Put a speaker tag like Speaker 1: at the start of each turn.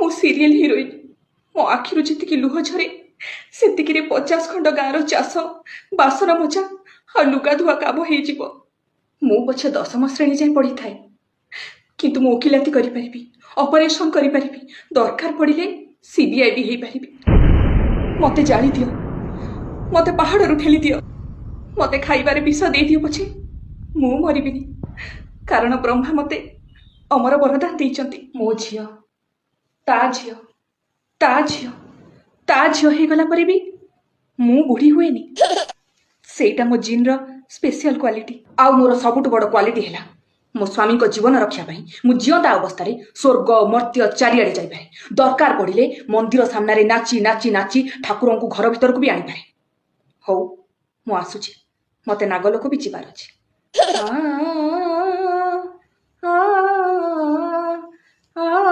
Speaker 1: मु serial heroine मो आखिरु जितिकी लुह झरे सेतिकी 50 खंड गाँवर चाष बासन मजा आ लुगा धुआ काम हो मु पछे 10म श्रेणी जाए पढ़ी थाए किंतु मु ओकिलाती करि परिबी ऑपरेशन करि परिबी दरकार पड़िले सीबीआई भी हेई परिबी मते जाली दियो मते पहाड़ ठेली दियो मते खाइबारे विष दे दियो पछे मु मरिबिनी कारण ब्रह्मा मते अमर वरदान देइचंती मो झियो ता झियो ता झियो ता झियो हे गला परे भी मु बुढ़ी हुएनी सेटा मो जीन रो स्पेशल क्वालिटी आ मोर सबुठ बड़ क्वालिटी हैला मो स्वामी को जीवन रक्षा पाई मु जियंता अवस्था रे स्वर्ग मर्त्य चारिआडे जाई पारे दरकार पड़िले मंदिर सामने नाची नाची नाची ठाकुर को घर भीतर को भी आनी पारे हौ मु आसुची मते नागलोक भी जीवार अछि